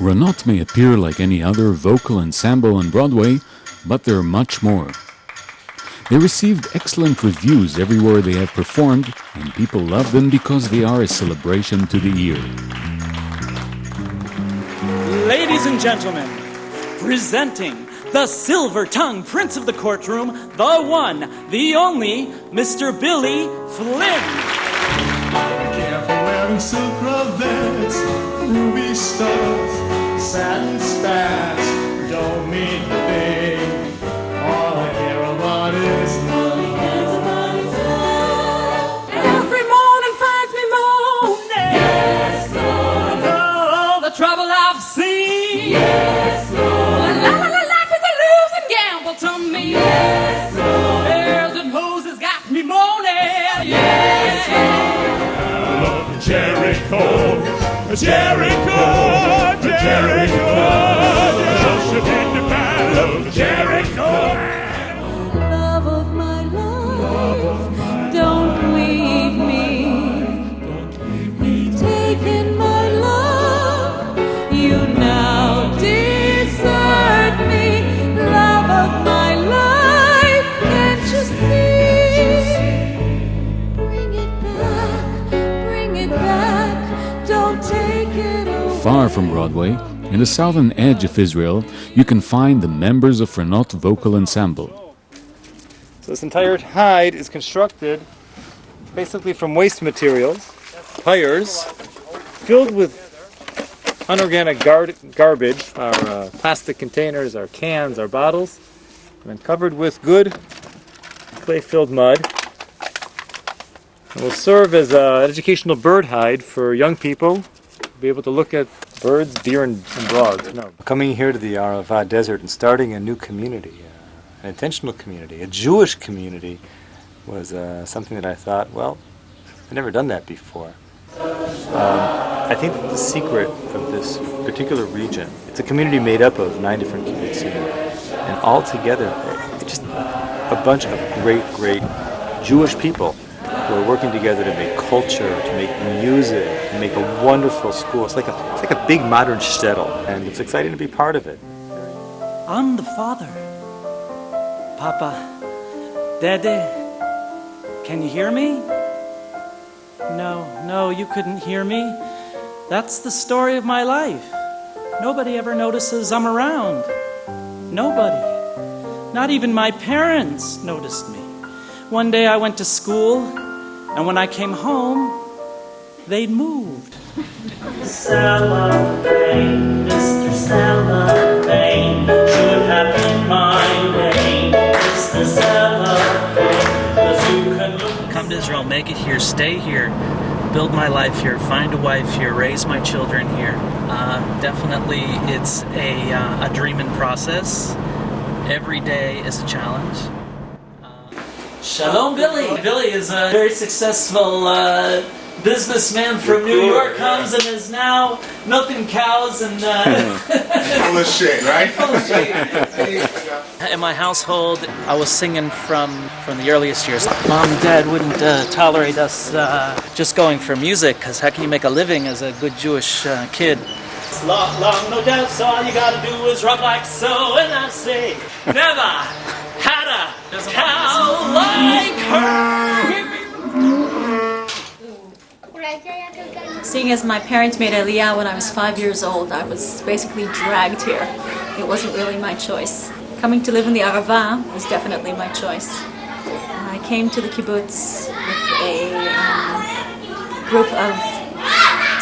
Ranot may appear like any other vocal ensemble on Broadway, but they're much more. They received excellent reviews everywhere they have performed, and people love them because they are a celebration to the ear. Ladies and gentlemen, presenting the silver-tongued prince of the courtroom, the one, the only, Mr. Billy Flynn. Careful wearing silk cravats, ruby studs, satin spats, don't mean a thing. All I care about is money. Every morning finds me moaning. Yes, Lord. Oh, the trouble I've seen. Yes, Lord. Life is a losing gamble to me. Yes, Lord. Bears and hoses got me moaning. Yes, Lord. Jericho, Jericho, Jericho, just in the battle of Jericho. Love of my life, don't leave me. You've taken my love, you now desert me. Love of my life, can't you see? Bring it back, don't take it away. Far from Broadway, in the southern edge of Israel, you can find the members of Ranot Vocal Ensemble. So this entire hide is constructed basically from waste materials, tires, filled with unorganic garbage, our plastic containers, our cans, our bottles, and then covered with good clay-filled mud. It will serve as an educational bird hide for young people to be able to look at birds, deer, and dogs. No. Coming here to the Arava desert and starting a new community, an intentional community, a Jewish community, was something that I thought, well, I've never done that before. I think that the secret of this particular region, it's a community made up of 9 different communities, and all together, it's just a bunch of great Jewish people who are working together to make culture, to make music, to make a wonderful school. It's like a big modern shtetl, and it's exciting to be part of it. I'm the father. Papa, Dede, can you hear me? No, you couldn't hear me. That's the story of my life. Nobody ever notices I'm around. Nobody. Not even my parents noticed me. One day I went to school, and when I came home, they'd moved. Cellophane, Mr. Cellophane, should have been my name. Mr. Cellophane, 'cause you can come to Israel, make it here, stay here, build my life here, find a wife here, raise my children here. Definitely, it's a dreaming process. Every day is a challenge. Shalom, Billy. Billy is a very successful businessman from New York, comes and is now milking cows and full of shit, right? full of shit. In my household, I was singing from the earliest years. Mom and Dad wouldn't tolerate us just going for music, because how can you make a living as a good Jewish kid? It's long, no doubt, so all you gotta do is rub like so, and I say, never had a cow like her. Seeing as my parents made Aliyah when I was 5 years old, I was basically dragged here. It wasn't really my choice. Coming to live in the Arava was definitely my choice. I came to the kibbutz with a group of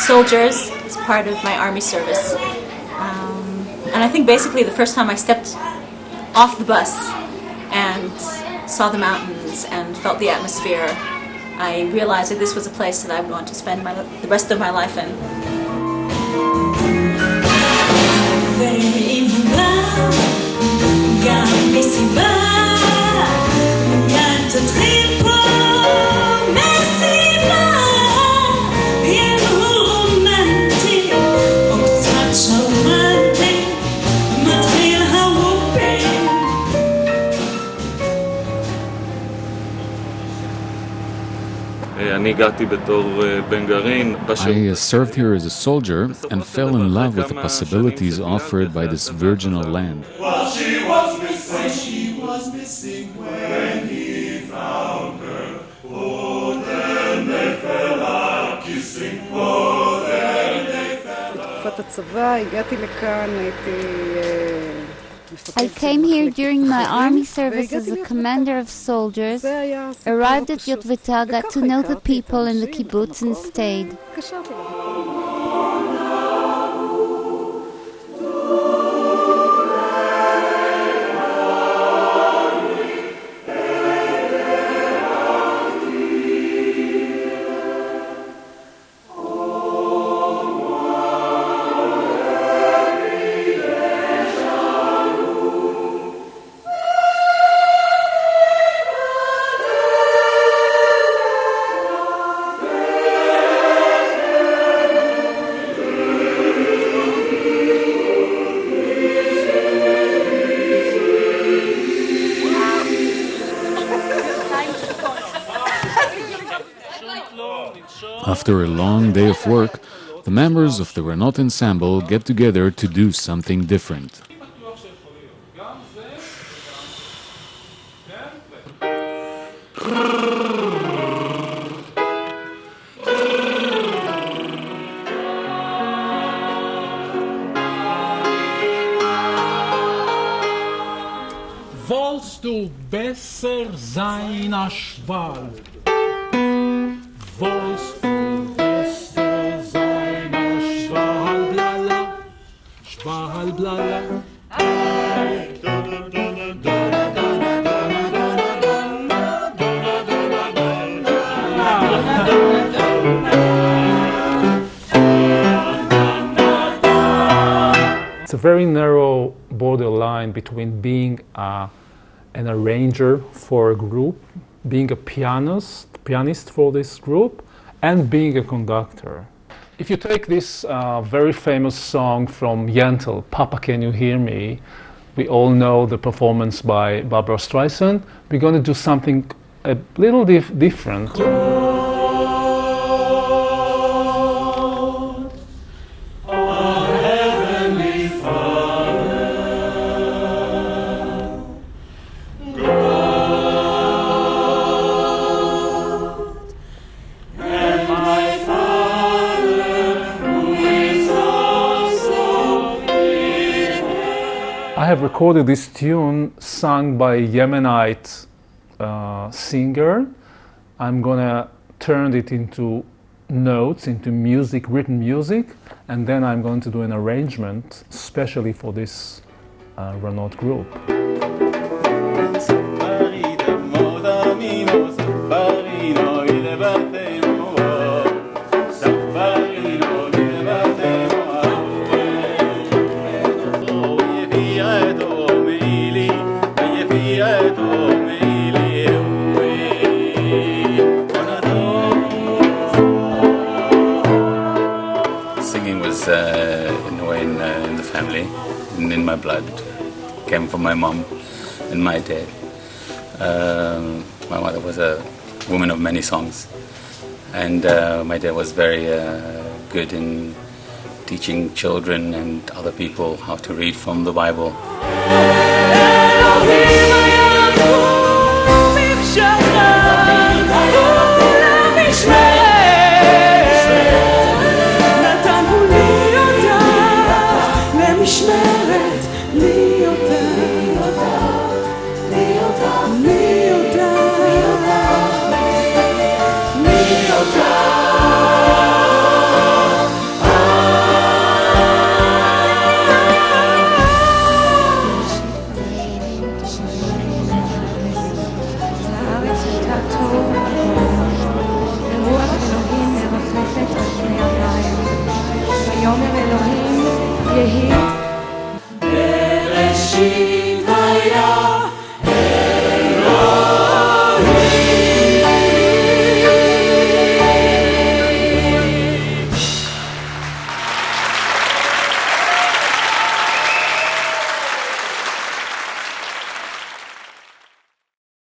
soldiers as part of my army service. And I think basically the first time I stepped off the bus and saw the mountains and felt the atmosphere, I realized that this was a place that I would want to spend the rest of my life in. אני הגעתי בתור בן גרעין. I served here as a soldier and fell in love with the possibilities offered by this virginal land. Well, she was missing when he found her. Oh, then they fell out kissing. Oh, then they fell out. בתקופת הצבא הגעתי לכאן, הייתי... I came here during my army service as a commander of soldiers, arrived at Yotvata, got to know the people in the kibbutz and stayed. After a long day of work, the members of the Ranot Ensemble get together to do something different. Wollst du besser sein als Schwal? Wollst du besser sein als Schwalblala? Schwalblala. It's a very narrow borderline between being an arranger for a group, being a pianist for this group, and being a conductor. If you take this very famous song from Yentl, Papa Can You Hear Me, we all know the performance by Barbra Streisand. We're going to do something a little different. I have recorded this tune sung by a Yemenite singer. I'm gonna turn it into notes, into music, written music, and then I'm going to do an arrangement especially for this Ranot group. Singing was in a way in the family, in my blood. Came from my mom and my dad. My mother was a woman of many songs, and my dad was very good in teaching children and other people how to read from the Bible. משמרת לי אותה